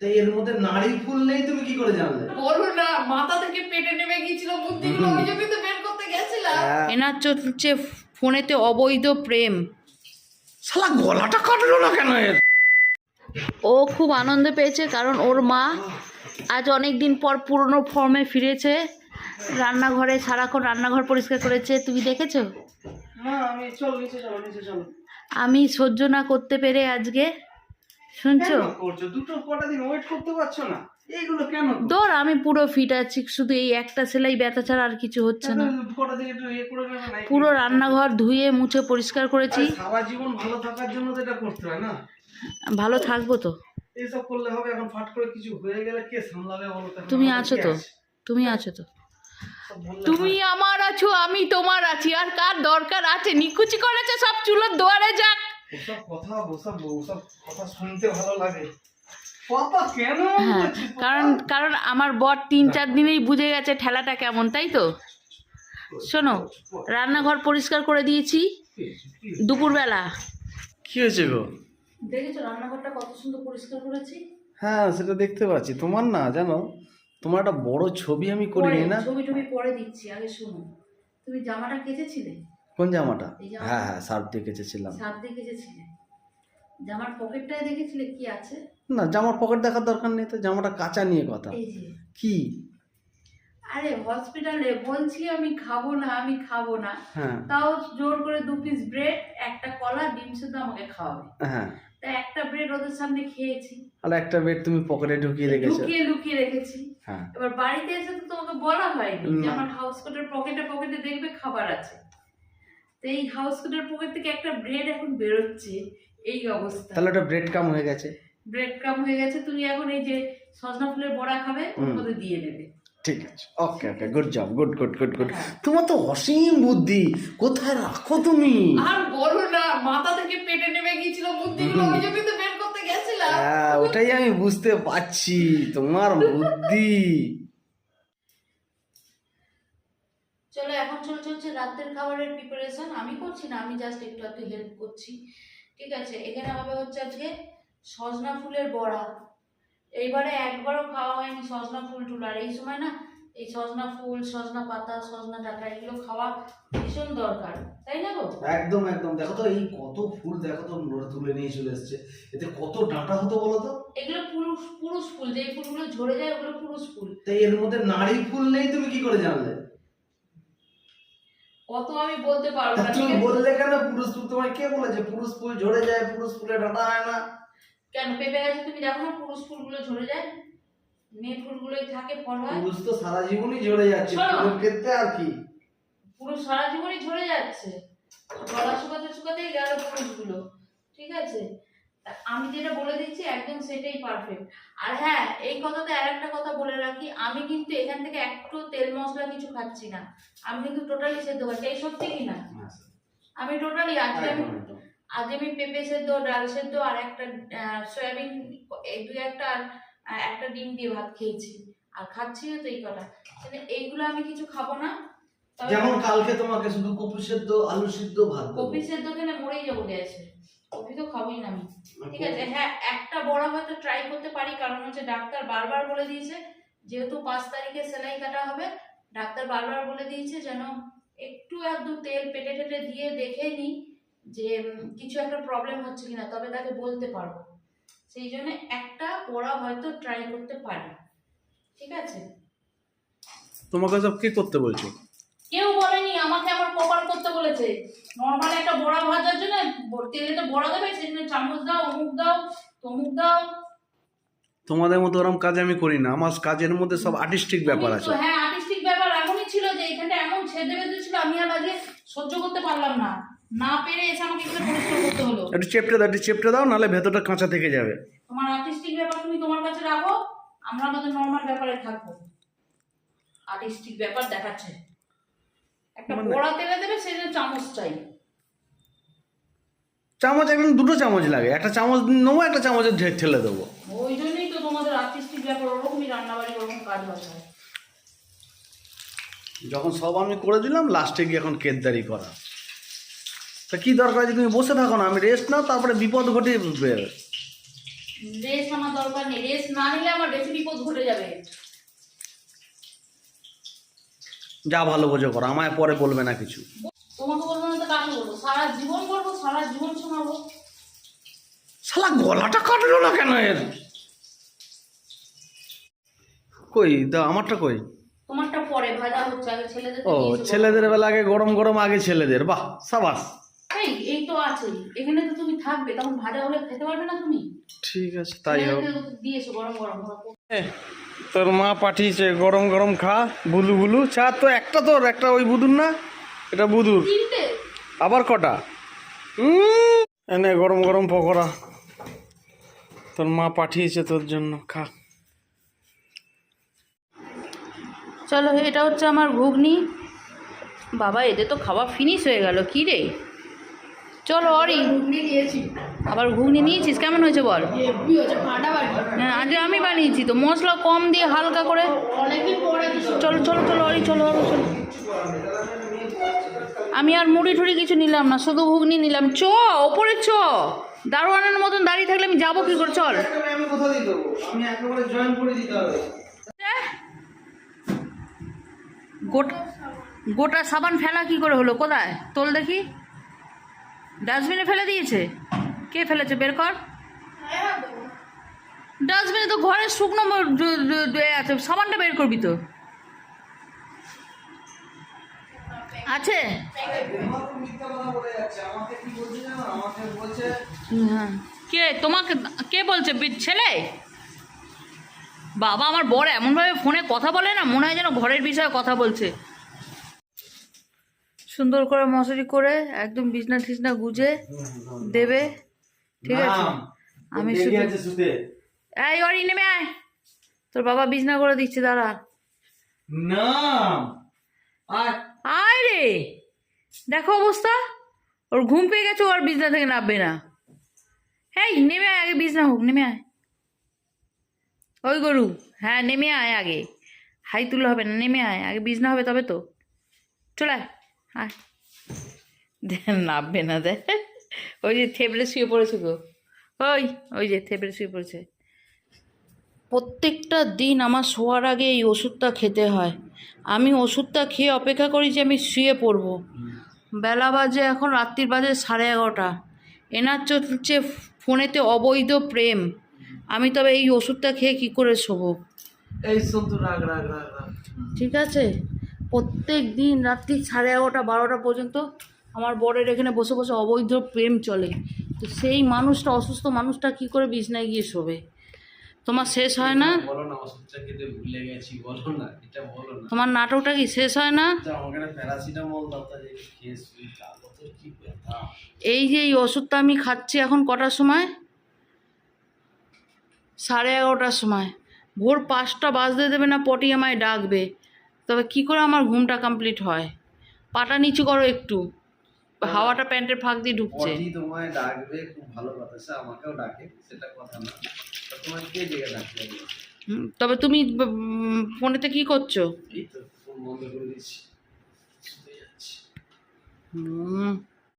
তাই এর মধ্যে নারী ফুল নেই, তুমি কি করে জানলে? বলো না, মাথা থেকে পেটে নেমে গিয়েছিল বুদ্ধিগুলো, ওই জন্যই তো বের করতে গেছিলাম। এনার চলছে ফোনেতে অবৈধ প্রেম। শালা গলাটা কাটলো না কেন এর? ও খুব আনন্দ পেয়েছে কারণ ওর মা আজ অনেক দিন পর পুরনো ফর্মে ফিরেছে। রান্নাঘরে সারাক্ষণ রান্নাঘর পরিষ্কার করেছে, তুমি দেখেছো? না, আমি চল নিচে চলো, নিচে চলো। আমি সহ্য না করতে পেরে আজকে, শুনছো? কেন করছো? দুটো কটা দিন ওয়েট করতে পারছো না? এইগুলো কেন? ধর আমি পুরো ফিট আছি, শুধু এই একটা সেলাই ব্যথা ছাড়া আর কিছু হচ্ছে না। কটা দিন একটু ইয়ে করে নেবে না? পুরো রান্নাঘর ধুয়ে মুছে পরিষ্কার করেছি। সারা জীবন ভালো থাকার জন্য তো এটা করতে হয় না? ভালো থাকবো তো। এইসব করলে হবে? এখন ফাট করে কিছু হয়ে গেলে কে সামলাবে বলো তো? তুমি আছো তো, তুমি আছো তো। সব বললে তুমি আমার আছো, আমি তোমার আছি, আর কার দরকার আছে? নিকুচি করেছে সব, চুলোর দুয়ারে যাক। ওসব কথা শুনতে ভালো লাগে। পাপা কেন হ্যাঁ, বলছিস পাপা? কারণ আমার বর 3-4 দিনেই বুঝে গেছে ঠেলাটা কেমন, তাই তো? শোনো, রান্নাঘর পরিষ্কার করে দিয়েছি দুপুরবেলা। কি হয়েছে গো? দেখেছো রান্নাঘরটা কত সুন্দর পরিষ্কার করেছি? হ্যাঁ, সেটা দেখতে পাচ্ছি। তোমার না জানো, তোমার একটা বড় ছবি আমি করিনি না? ছবি টবি পরে দিচ্ছি, আগে শোনো। তুমি জামাটা কেচেছিলে? কোন জামাটা? এই জামাটা? হ্যাঁ হ্যাঁ, সার্ফ দিয়ে কেচেছিলাম। সাত দিয়ে কেচেছিলে। জামার পকেটটায় দেখেছিলে কি আছে? না, জামার পকেট দেখার দরকার নেই তো, জামাটা কাঁচা নিয়ে কথা। এই যে, কি? আরে হসপিটালে বলছি আমি খাবো না, আমি খাবো না, হ্যাঁ তাও জোর করে 2 পিস ব্রেড, একটা কলা, ডিম সেদ্ধ আমাকে খাওয়াবে। হ্যাঁ, তাই একটা ব্রেড ওদের সামনে খেয়েছি, আর একটা বেড তুমি পকেটে ঢুকিয়ে রেখেছো। লুকিয়ে রেখেছি। হ্যাঁ, এবার বাড়িতে এসে তো তোমাকে বলা হয়নি যে না। আমার হাউস কোটের পকেটে দেখবে খাবার আছে। তো এই হাউস কোটের পকেট থেকে একটা ব্রেড এখন বেরোচ্ছে, এই অবস্থা। তাহলে ওটা ব্রেড কাম হয়ে গেছে। ব্রেড কাম হয়ে গেছে। তুমি এখন এই যে সজনা ফুলের বড়া খাবে, ওর মধ্যে দিয়ে নেবে। ঠিক আছে, okay okay, good job, good good good good. হ্যাঁ। তোমার তো অসীম বুদ্ধি, কোথায় রাখো তুমি? আর বলো না, মাথা থেকে পেটে নেমে গিয়েছিল বুদ্ধিগুলো, ওই জন্যই তো বের করতে গেছিলাম। হ্যাঁ, ওটাই আমি বুঝতে পারছি, তোমার বুদ্ধি। চলো, এখন চলছে রাতের খাবারের প্রিপারেশন। আমি করছি না, আমি জাস্ট একটু একটু হেল্প করছি। ঠিক আছে, এখানে হবে হচ্ছে আজকে সজনা ফুলের বড়া। এইবারে একবারও খাওয়া হয়নি সজনা ফুল টুল, আর এই সময় না এই সজনা ফুল, সজনা পাতা, সজনা ডাঁটা এগুলো খাওয়া ভীষণ দরকার, তাই না গো? একদম একদম, দেখো তো এই কত ফুল, দেখো তো তুলে নিয়ে চলে এসছে। এতে কত ডাঁটা হতো বলো তো? এগুলো পুরুষ ফুল, যেই ফুলগুলো ঝরে যায় ওগুলো পুরুষ ফুল। তাই এর মধ্যে নারী ফুল নেই, তুমি কি করে জানলে? কত আমি বলতে পারবো না। তুমি বললে কেন পুরুষ ফুল? তোমায় কে বলেছে পুরুষ ফুল ঝরে যায়, পুরুষ ফুলে ডাঁটা হয় না? কেন পেঁপে গাছে তুমি দেখো না পুরুষ ফুলগুলো ঝরে যায়, মেয়ে ফুলগুলোই থাকে, ফল হয়। পুরুষ তো সারা জীবনই ঝরে যাচ্ছে, শোনো। ফুলের ক্ষেত্রে আর কি? পুরুষ সারা জীবনই ঝরে যাচ্ছে, গলা শুকাতেই গেল পুরুষগুলো। ঠিক আছে, তা আমি যেটা বলে দিচ্ছি একদম সেটাই পারফেক্ট। আর হ্যাঁ, এই কথাতে আর একটা কথা বলে রাখি, আমি কিন্তু এখান থেকে একটু তেল মশলা কিছু খাচ্ছি না। আমি কিন্তু টোটালি সেদ্ধ খাচ্ছি, এই সত্যি কি না? আমি টোটালি আজকে আমি পেঁপে সেদ্ধ, ডাল সেদ্ধ আর একটা সয়াবিন, এই দুই একটা আর একটা ডিম দিয়ে ভাত খেয়েছি, আর খাচ্ছিও তো এই কটা। মানে এইগুলো আমি কিছু খাবো না। তবে যেমন কালকে তোমাকে শুধু কপি সেদ্ধ, আলু সিদ্ধ, ভাত দেবো। কপি সেদ্ধ খেলে মরেই যাবো গ্যাসে, কপি তো খাবোই না আমি। ঠিক আছে, হ্যাঁ একটা বড়া হয়তো ট্রাই করতে পারি, কারণ হচ্ছে ডাক্তার বারবার বলে দিয়েছে, যেহেতু 5 তারিখে সেলাই কাটা হবে, ডাক্তার বারবার বলে দিয়েছে যেন একটু আধটু তেল পেটে টেটে দিয়ে দেখে নিই যে কিছু একটা প্রবলেম হচ্ছে কিনা, তবে তাকে বলতে পারবো। সেই জন্য একটা বড়া হয়তো ট্রাই করতে পারি। ঠিক আছে, তোমাকে সব কি করতে বলছো? কেউ বলেনি আমাকে, আমার প্রপার করতে বলেছে। নর্মাল একটা বড়া ভাজার জন্য তেলে তো বড়া দেবে, সেই জন্য চামচ দাও, অমুক দাও, তমুক দাও। তোমাদের মতো ওরকম কাজ আমি করি না, আমার কাজের মধ্যে সব আর্টিস্টিক ব্যাপার আছে। হ্যাঁ, আর্টিস্টিক ব্যাপার এমনই ছিল যে এখানটা এমন ছেদে বেঁধে ছিল, আমি আর আগে সহ্য করতে পারলাম না, না পেরে এসে আমাকে এখানে পরিষ্কার করতে হলো। একটু চেপটে দাও, নাহলে ভেতরটা কাঁচা থেকে যাবে। তোমার আর্টিস্টিক ব্যাপার তুমি তোমার কাছে রাখো, আমরা আমাদের নর্মাল ব্যাপারে থাকবো। আর্টিস্টিক ব্যাপার দেখাচ্ছে, একটা বড়া তেলে দেবে সেই জন্য চামচ চাই। চামচ একদম দুটো চামচ লাগে, একটা চামচ নেবো, একটা চামচের ঠেলে দেবো। ওই জন্যই তো তোমাদের আর্টিস্টিক ব্যাপার, ওরকমই রান্নাবাড়ি, ওরকম কাজ বাজ হয়। যখন সব আমি করে দিলাম, লাস্টে গিয়ে এখন কেদারি করা। তা কি দরকার আছে তুমি বসে থাকো না, আমি রেস্ট নাও, তারপরে বিপদ ঘটে বের। রেস্ট আমার দরকার নেই, রেস্ট না নিলে আমার বেশি বিপদ ঘটে যাবে। যা ভালো বোঝো করো, আমায় পরে বলবে না কিছু। তোমাকে বলবো না তো কাকে বলবো? সারা জীবন করবো, সারা জীবন শোনাবো। শালা গলাটা কাটলো না কেন এর? কই দা আমারটা কই? তোমারটা পরে ভাজা হচ্ছে, আগে ছেলেদের ও ছেলেদের বেলা আগে গরম গরম আগে ছেলেদের, বাহ সাবাস। এই তো আছে, এখানে তো তুমি থাকবে, তখন ভাজা হলে খেতে পারবে না তুমি? ঠিক আছে তাই হোক। ছেলেদেরকে দিয়েছো গরম গরম। তোর মা পাঠিয়েছে গরম গরম খা, বুলু বুলু চা। তো একটা তোর, একটা ওই বুদুর না, এটা বুদুর। তিনটে? আবার কটা? এনে গরম গরম পকোড়া তোর মা পাঠিয়েছে তোর জন্য, খা। চলো, এটা হচ্ছে আমার ঘুগনি। বাবা এদের তো খাওয়া ফিনিশ হয়ে গেল, কি রে? চলো অরি, ঘুগনি নিয়েছি, আবার ঘুগনি নিয়েছিস, কেমন হয়েছে বল? হেভি হয়েছে, ফাটাফাটি। হ্যাঁ আগে আমি বানিয়েছি তো, মশলা কম দিয়ে হালকা করে। অনেকদিন পরে চলো চলো চলো অরি, চলো অরি চলো। আমি আর মুড়ি টুড়ি কিছু নিলাম না, শুধু ঘুগনি নিলাম। চ ওপরে চ, দারোয়ানের মতন দাঁড়িয়ে থাকলে আমি যাবো কি করে? চল। আমি কোথা দিয়ে দেবো? আমি একেবারে জয়েন করে দিতে হবে। গোটা গোটা সাবান ফেলা কি করে হলো? কোথায় তোল দেখি। ডাস্টবিনে ফেলে দিয়েছে? কে ফেলেছে? বের কর। ডাস্টবিনে তো ঘরে শুকনো আছে, সাবানটা বের করবি তো। আছে? হ্যাঁ। কে তোমাকে কে বলছে? ছেলে? বাবা আমার বর এমনভাবে ফোনে কথা বলে না, মনে হয় যেন ঘরের বিষয়ে কথা বলছে। সুন্দর করে মশারি করে একদম বিছনা টিছনা গুজে দেবে, ঠিক আছে? আমি শুধু এই অরি নেমে আয়, তোর বাবা বিছনা করে দিচ্ছে, দাঁড়া। না আয় রে, দেখো অবস্থা, ওর ঘুম পেয়ে গেছে, ওর বিছনা থেকে নামবে না। এই নেমে আয়, আগে বিছনা হোক, নেমে আয়। ওই গরু, হ্যাঁ নেমে আয় আগে, হাই তুলে হবে না, নেমে আয় আগে, বিছনা হবে তবে তো। চলে আয়, আয়। নামবে না, দেখ ওই যে থেবড়ে শুয়ে পড়েছে গো, ওই যে থেবড়ে শুয়ে পড়েছে। প্রত্যেকটা দিন আমার শোয়ার আগে এই ওষুধটা খেতে হয়। আমি ওষুধটা খেয়ে অপেক্ষা করি যে আমি শুয়ে পড়বো। বেলা বাজে এখন, রাত্রির বাজে 11:30। এনার চলছে ফোনেতে অবৈধ প্রেম। আমি তবে এই ওষুধটা খেয়ে কি করে শোবো? এই সন্তু রাগ রাগ রাগ রাগ। ঠিক আছে, প্রত্যেক দিন রাত্রি 11:30 12টা পর্যন্ত আমার বরের এখানে বসে বসে অবৈধ প্রেম চলে। তো সেই মানুষটা, অসুস্থ মানুষটা কি করে বিছনায় গিয়ে শোবে? তোমার শেষ হয় না? বলো না, ওষুধটা খেতে ভুলে গেছি, বলো না, এটা বলো না। তোমার নাটকটা কি শেষ হয় না? আমাকে একটা প্যারাসিটামল দাও, তাহলে খেয়ে শুই, কালো তো কি ব্যথা। এই যে এই ওষুধটা আমি খাচ্ছি এখন কটার সময়? 11:30টার সময়। ভোর 5টা বাজতে দেবে না, পটি আমায় ডাকবে। তবে কি করে আমার ঘুমটা কমপ্লিট হয়? পাটা নিচু করো একটু, হাওয়াটা প্যান্টের ফাঁক দিয়ে ঢুকছে। পটি তোমায় ডাকবে, খুব ভালো কথা, সে আমাকেও ডাকে, সেটা কথা না। তোমায় কে ডেকে ডাকবে? তবে তুমি ফোনেতে কি করছো? এই তো ফোন বন্ধ করে দিয়েছি, শুতে যাচ্ছি।